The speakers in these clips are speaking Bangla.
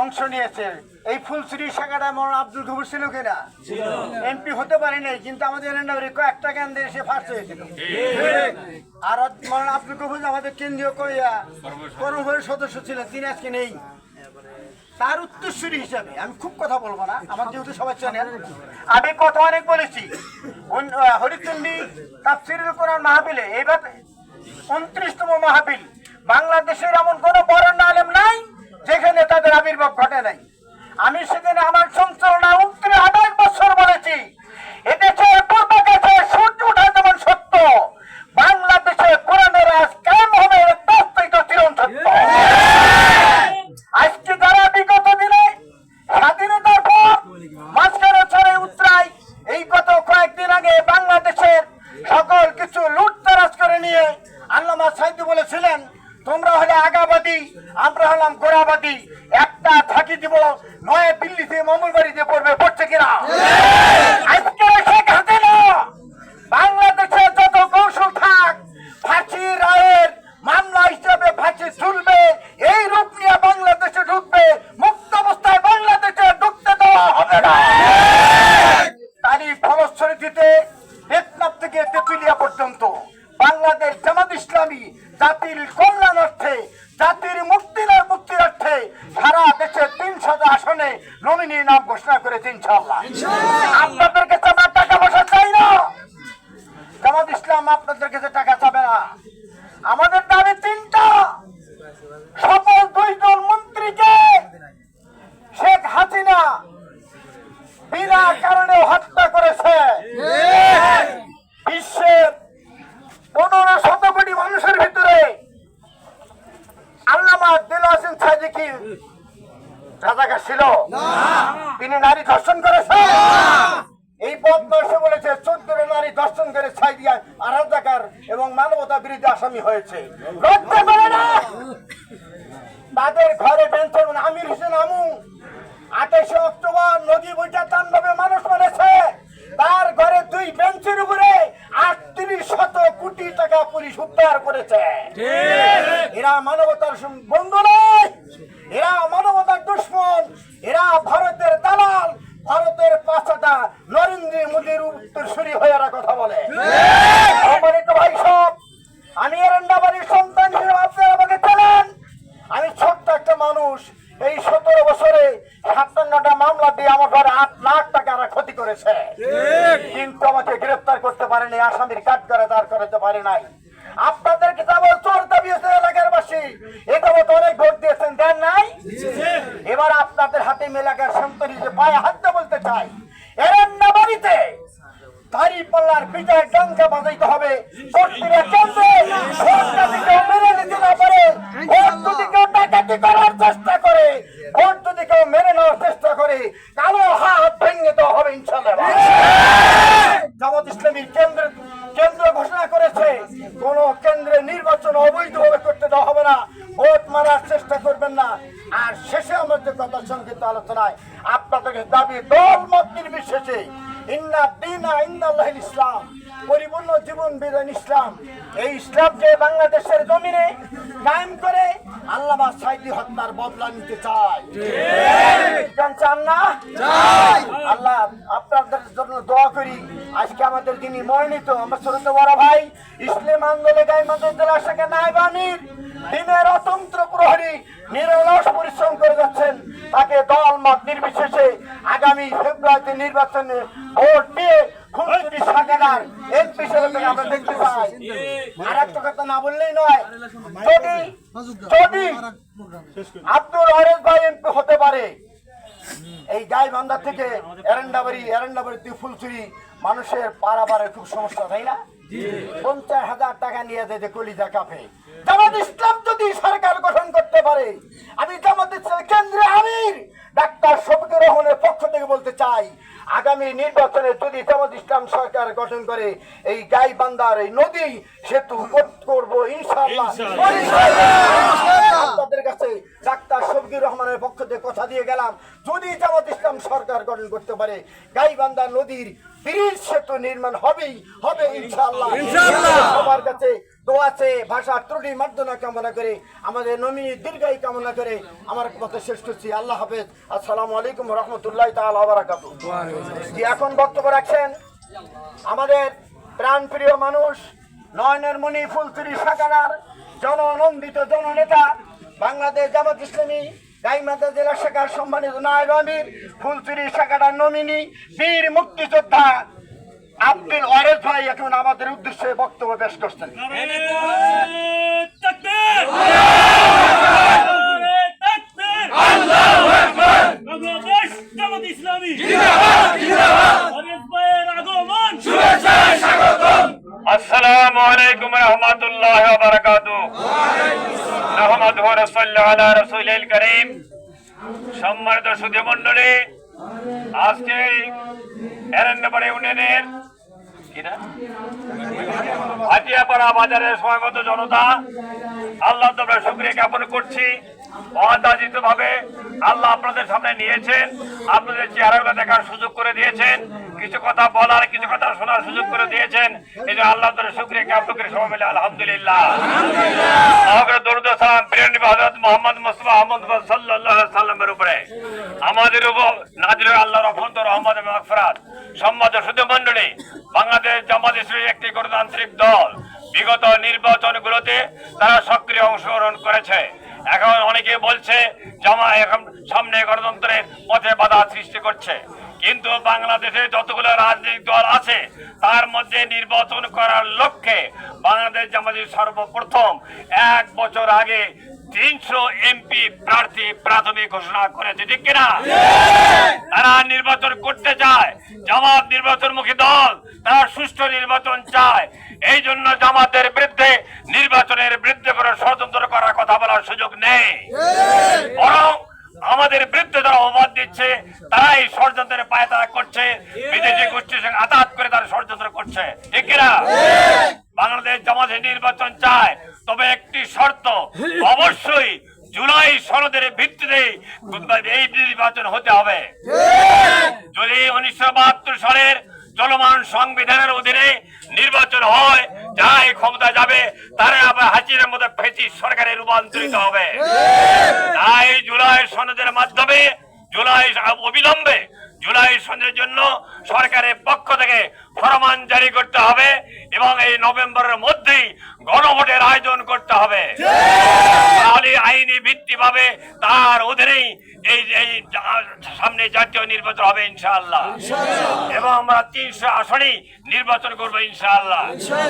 অংশ নিয়েছে। এই ফুলছড়ি শাখাটা মৌলানা আব্দুল গফুর ছিল কিনা? এমপি হতে পারি নাই, কিন্তু আমাদের এলাকায় কয়েকটা কেন্দ্রে এসে ফার্স্ট হয়েছিল। আর মৌলানা আব্দুল গফুর আমাদের কেন্দ্রীয় কর্মপরিষদের সদস্য ছিলেন, তিনি আজকে নেই। তার উত্তরসূরি হিসাবে আমি খুব কথা বলবো না, আমার যেহেতু সবাই জানেন আমি কথা অনেক বলেছি। হরিচন্ডী তাফসীরুল কোরআন মাহফিলে এবার 29তম মাহফিল। বাংলাদেশের এমন কোন বরেণ্য আলেম নাই যেখানে তাদের আবির্ভাব ঘটে নাই। আমি সেখানে আমার সঞ্চালনা 29 বছর বলেছি, এদেশে পূর্বাকাশে সূর্য ওঠা যেমন সত্য, বাংলাদেশে কোরআনের রাজ কায়েম হবে বাস্তবিক চিরন সত্য। আজকে যারা বিগত দিনে স্বাধীনতার পর মাঝখানে ছড়ে উত্তরায় এই গত কয়েকদিন আগে বাংলাদেশের সকল কিছু লুটতরাজ করে নিয়ে আল্লামা সাইদি বলেছিলেন, তোমরা হলে আগাবাদী, আমরা হলাম গোড়াবাদী, একটা থাকি দিব নয় দিল্লিতে মামুর বাড়িতে পড়বে, পড়ছে কিনা? আজকে শেখ হাসিনা বাংলাদেশের যত কৌশল থাক ফাঁসি রায়ের মামলা হিসেবে ফাঁসি ঝুলবে, এই রূপ নিয়ে বাংলাদেশে ঢুকবে, মুক্ত অবস্থায় বাংলাদেশে ঢুকতে দেওয়া হবে না। তারই ফলশ্রুতিতে টেকনাফ থেকে তেতুলিয়া পর্যন্ত বাংলাদেশ জামাত ইসলামী জাতির কল্যাণার্থে, জাতির মুক্তির অর্থে সারা দেশে 300 আসনে নমিনি নাম ঘোষণা করেছে ইনশাআল্লাহ। আপনাদের কাছে আমরা টাকা পয়সা চাই না, জামাত ইসলাম আপনাদের কাছে টাকা চাবে না। আমাদের দাবি 3টা। সকল 2 দল মন্ত্রীকে শেখ হাসিনা বিনা কারণে হত্যা করেছে। বিশ্বের 1500 কোটি মানুষের ভিতরে আল্লামা দেলোয়ার হোসেন সাইদি কি রাজাকার ছিল? তিনি নারী ধর্ষণ করেছে। এই বদমাশ বলেছে 14 নারী ধর্ষণ করে সাইদি রাজাকার এবং মানবতা বিরোধী আসামি হয়েছে। লজ্জা করে না? তাদের ঘরে পেনশন আমির হোসেন আমু 28 অক্টোবর নদী বইটা তাণ্ডবে মানুষ মরেছে, তার ঘরে 2 বেঞ্চের উপরে 3800 কোটি টাকা পুলিশ উদ্ধার করেছে। এরা মানবতার বন্ধু নয়, এরা মানবতার দুশ্মন, এরা ভারতের দালাল, ভারতের পাঁচটা নরেন্দ্র মোদীর উত্তরসূরি হয়ে এরা কথা বলে। ভাই সব, আমি এরন্ডাবাড়ির সন্তান হিসেবে আপনারা আমাকে চেনেন। আমি ছোট্ট একটা মানুষ, এই 17 বছরে 57টা মামলা দিয়ে আমার ঘরে 8 লাখ টাকা ক্ষতি করেছে, কিন্তু আমাকে গ্রেফতার করতে পারেনি, আসামির কাঠ করে দাঁড় করাতে পারে নাই। আপনাদেরকে যাবো চোর দাবিয়েছে এলাকার বাসী, এটাও তো অনেক ভোট দিয়েছেন, দেন নাই? এবার আপনাদের হাতে এলাকার সন্তানী যে পায়ে হাতে বলতে চাই, এরন্ডাবাড়িতে দাড়ি পাল্লার বিজয় ডঙ্কা বাজাইতে হবে। কর্তৃরা কেন্দ্রে ভোট যদি কেউ মেনে নিতে না পারে, ভোট যদি কেউ ডাকাতি করার চেষ্টা করে, ভোট যদি কেউ মেনে নেওয়ার চেষ্টা করে, কালো হাত ভেঙে দেওয়া হবে ইনশাআল্লাহ। জামাত ইসলামীর কেন্দ্র ঘোষণা করেছে, কোন কেন্দ্রে নির্বাচন অবৈধভাবে করতে দেওয়া হবে না, ভোট মারার চেষ্টা করবেন না। আর শেষে আমাদের কথা সংক্ষিপ্ত আলোচনায় আপনাদের দাবি দল মত নির্বিশেষে ইন্না দীনা ইন্দাল্লাহিল ইসলাম, পরিপূর্ণ জীবন বিধান ইসলাম। এই ইসলামকে বাংলাদেশের জমিনে কায়েম করে আল্লামা সাইদি হত্যার বদলা নিতে চায়। চান না? আল্লাহ আপনাদের জন্য দোয়া করি। আজকে আমাদের যিনি মনোনীত আমার ছোট বড় ভাই ইসলাম আন্দোলনে গাইবান্ধা জেলা শাখা নায়েব আমির, দিনের অতন্ত্র প্রহরী নিরলস পরিশ্রম করে যাচ্ছেন, তাকে দল মত নির্বিশেষে আগামী ফেব্রুয়ারিতে নির্বাচনে ভোট দিয়ে ফুলছড়ি শাখার এমপি হিসেবে আমরা দেখতে পাই। আর একটা কথা না বললেই নয়, যদি আব্দুল ওয়ারেস ভাই এমপি হতে পারে, এই গাইবান্ধা থেকে এরন্ডাবাড়ি ফুলছড়ি মানুষের পারাপারের খুব সমস্যা, তাই না? 50,000 টাকা নিয়ে যেতে কলিজা কাঁপে। জামাত ইসলাম যদি সরকার গঠন করতে পারে, আমি জামাত ইসলামের কেন্দ্রে আমির ডাক্তার শফিকুর রহমানের পক্ষ থেকে বলতে চাই, আগামী নির্বাচনে যদি জামাত ইসলাম সরকার গঠন করে, এই গাইবান্ধার এই নদী সেতু করবো ইনশাআল্লাহ। আপনাদের কাছে ডাক্তার শফিকুর রহমানের পক্ষ থেকে কথা দিয়ে গেলাম, যদি জামাত ইসলাম সরকার গঠন করতে পারে, গাইবান্ধা নদীর ব্রিজ সেতু নির্মাণ হবে ইনশাআল্লাহ। সবার কাছে দোয়াতে ভাষা ত্রুটি মার্জনা কামনা করে আমাদের নমিনি দীর্ঘায়ু কামনা করে আমার মতো শেষ করছি। আল্লাহ হাফেজ। আসসালামু আলাইকুম রহমতুল্লাহ তাআলা ওয়া বারাকাতুহু। এখন বক্তব্য রাখছেন আমাদের প্রাণপ্রিয় মানুষ, নয়নের মণি ফুলচুরি শাখার জননন্দিত জননেতা, বাংলাদেশ জামাত ইসলামী গাইবান্ধা জেলা শাখার সম্মানিত নায়েব আমির, ফুলচুরি শাখার নমিনি, বীর মুক্তিযোদ্ধা আব্দুল ওয়ারেস ভাই এখন আমাদের উদ্দেশ্যে বক্তব্য পেশ করছেন। আসসালামু আলাইকুম রহমতুল্লাহ ওয়া বারাকাতুহু। নাহমাদুহু ওয়া নুসাল্লি আলা রাসূলিল কারীম। সম্মানিত সুধী মণ্ডলী, আজকে এরান্নাপাড়া ইউনিয়নের হাটিয়াপাড়া বাজারের সময়মত জনতা, আল্লাহ তোমরা শুকরিয়া জ্ঞাপন করছি। অযাচিত ভাবে আল্লাহ আপনাদের সামনে নিয়েছেন, আপনাদের চেহারাগুলো দেখার সুযোগ করে দিয়েছেন, কিছু কথা বলার কিছু কথা শোনার সুযোগ করে দিয়েছেন। এই জন্য আল্লাহ তাআলা শুকরিয়া জ্ঞাপন করে সবাই মিলে আলহামদুলিল্লাহ। দরুদ ও সালাম প্রিয় নবী হযরত মুহাম্মদ মুস্তাফা আহমদ সাল্লাল্লাহু আলাইহি সাল্লামের উপরে, আমাদের উপর নাযিল হয় আল্লাহর রহমত ও রহমত এবং মাগফিরাত। সম্মানিত সুধী মণ্ডলী, বাংলাদেশ জামাত ইসলামী একটি গণতান্ত্রিক দল। বিগত নির্বাচনগুলোতে তারা সক্রিয় অংশগ্রহণ করেছে। এখন অনেকে বলছে জামা এখন সামনে গণতন্ত্রের পথে বাধা সৃষ্টি করছে, কিন্তু বাংলাদেশে যতগুলো রাজনৈতিক দল আছে তার মধ্যে নির্বাচন করার লক্ষ্যে বাংলাদেশ জামাত সর্বপ্রথম 1 বছর আগে 300 এমপি প্রার্থী প্রাথমিক ঘোষণা করেছে, ঠিক কিনা? তারা নির্বাচন করতে চায়, জামাত নির্বাচনমুখী দল, তারা সুষ্ঠু নির্বাচন চায়। এই জন্য জামাতের বিরুদ্ধে নির্বাচনের বিরুদ্ধে কোনো ষড়যন্ত্র করার কথা বলার সুযোগ নেই, বরং আমাদের বিরুদ্ধে যারা অবাদ দিচ্ছে তারাই ষড়যন্ত্রের পায়ে তারা করছে, বিদেশি গোষ্ঠীর সঙ্গে আঘাত করে তারা ষড়যন্ত্র করছে, ঠিক কিনা? বাংলাদেশ জামাতে নির্বাচন চায়, তবে একটি শর্ত, অবশ্যই জুলাই সনদের ভিত্তিতে এই নির্বাচন হতে হবে। যদি 1972 সালের চলমান সংবিধানের অধীনে নির্বাচন হয়, যাই ক্ষমতা যাবে তারা আবার হাসিনার মতো ফ্যাসিস্ট সরকারে রূপান্তরিত হবে। তাই জুলাই সনদের মাধ্যমে অবিলম্বে জুলাই সনদের জন্য সরকারের পক্ষ থেকে ফরমান জারি করতে হবে এবং এই নভেম্বরের মধ্যেই গণভোটের আয়োজন করতে হবে। তাহলে আইনি ভিত্তি পাবে, তার অধীনেই এই সামনে জাতীয় নির্বাচন হবে ইনশাআল্লাহ, এবং আমরা 300 আসনেই নির্বাচন করবো ইনশাআল্লাহ।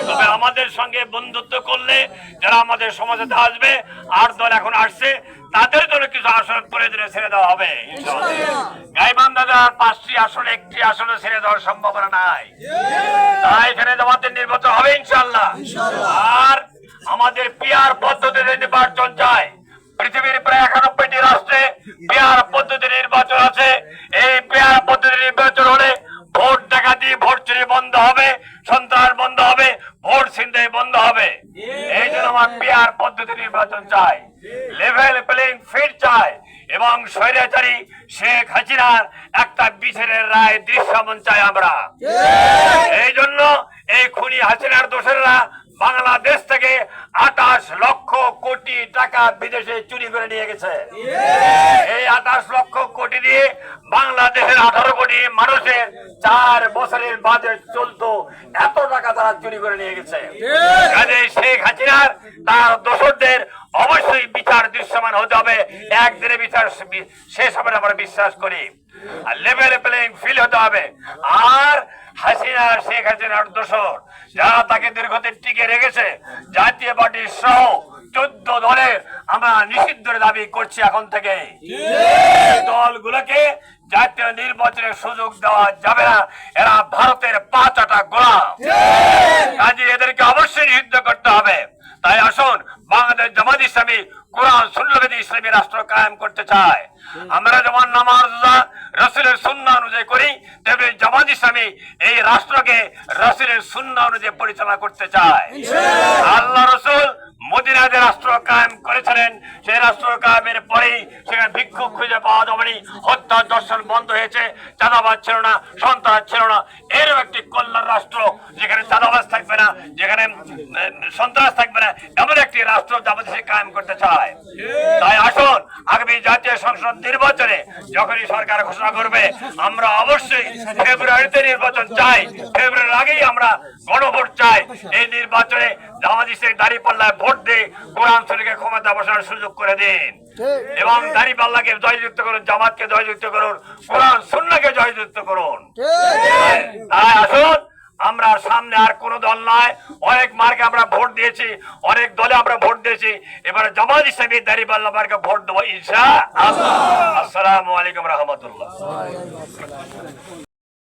তবে আমাদের সঙ্গে বন্ধুত্ব করলে যারা আমাদের সমাজে আসবে, 8 দল এখন আসছে, তাদের জন্য কিছু আসন প্রয়োজনে ছেড়ে দেওয়া হবে ইনশাআল্লাহ। গাইবান্ধার 5টি আসনে 1টি আসনে ছেড়ে দেওয়ার সম্ভাবনা নাই, তাই এখানে আমাদের নির্বাচন হবে ইনশাআল্লাহ। আর আমাদের পিআর পদ্ধতিতে নির্বাচন চাই। পৃথিবীর প্রায় 91টি রাষ্ট্রে পিআর পদ্ধতি নির্বাচন আছে। এই পিআর পদ্ধতি নির্বাচন হলে ভোট ডাকাতি, ভোট চুরি বন্ধ হবে, সন্ত্রাস বন্ধ হবে, ভোট ছিনতাই বন্ধ হবে। এই জন্য আমার পিআর পদ্ধতি নির্বাচন চাই, লেভেল প্লেইং ফিল্ড চাই, এবং স্বৈরাচারী শেখ হাসিনার একটা বিচারের রায় দৃশ্যমান চাই আমরা। এই জন্য এই খুনি হাসিনার দোষরেরা বাংলাদেশ থেকে 28 লক্ষ কোটি টাকা বিদেশে চুরি করে নিয়ে গেছে। এই 28 লক্ষ কোটি দিয়ে বাংলাদেশের 18 কোটি মানুষের 4 বছরের বাজেট চলতো, এত টাকা তারা চুরি করে নিয়ে গেছে। কাজে শেখ হাসিনার তার দোষরদের অবশ্যই বিচার দৃশ্যমান হতে হবে, একদিনে বিচার শেষ হবে না আমরা বিশ্বাস করি। আর লেভেল প্লেইং ফিল্ড হতে হবে। আর হাসিনার শেখ হাসিনার দোষর যারা তাকে দীর্ঘদিন টিকে রেখেছে, জাতীয় পার্টি সহ 14 দলের আমরা নিষিদ্ধের দাবি করছি এখন থেকে। দলগুলোকে জাতীয় নির্বাচনের সুযোগ দেওয়া যাবে না, এরা ভারতের 5টা গোলাম, কাজে এদেরকে অবশ্যই নিষিদ্ধ করতে হবে। তাই আসুন, বাংলাদেশ জামাত ইসলামী কোরআন সুন্নাহভিত্তিক ইসলামী রাষ্ট্র কায়েম করতে চায়। আমরা যেমন নামাজ রোজা রাসূলের সুন্নাহ অনুযায়ী করি, তেমনি জামাত ইসলামী এই রাষ্ট্রকে রাসূলের সুন্নাহ অনুযায়ী পরিচালনা করতে চায়। আল্লাহ রাসূল মদিনায় রাষ্ট্র কায়েম করেছিলেন, সেই রাষ্ট্র কায়েমের পরেই সেখানে সেখানে ভিক্ষুক খুঁজে পাওয়া যাবেনি, হত্যা দর্শন বন্ধ হয়েছে, চাঁদাবাজ ছিল না, সন্ত্রাস ছিল না। এরও একটি কল্যাণ রাষ্ট্র যেখানে চাঁদাবাজ থাকবে না, যেখানে সন্ত্রাস থাকবে না, এমন একটি রাষ্ট্র জামাত ইসলামী কায়েম করতে চায়। তাই আসুন আগামী জাতীয় সংসদ নির্বাচনে যখনই সরকার ঘোষণা করবে, আমরা অবশ্যই ফেব্রুয়ারিতে নির্বাচন চাই, ফেব্রুয়ারির আগেই আমরা গণভোট চাই। এই নির্বাচনে জামাত ইসলামী দাঁড়িপাল্লায় ভোট দিয়ে কোরআন শরীফকে ক্ষমতা বসানোর সুযোগ করে দিন এবং দাঁড়িপাল্লাকে জয়যুক্ত করুন, জামাতকে জয়যুক্ত করুন, কোরআন সুন্নাহকে জয়যুক্ত করুন। তাই আসুন, আমরা সামনে আর কোন দল নয়, অনেক মার্কে আমরা ভোট দিয়েছি, অনেক দলে আমরা ভোট দিয়েছি, এবারে জামাত ইসলামী দাঁড়িপাল্লা মার্কে ভোট দেবো ইনশাআল্লাহ। আসসালামু আলাইকুম রহমতুল্লাহ।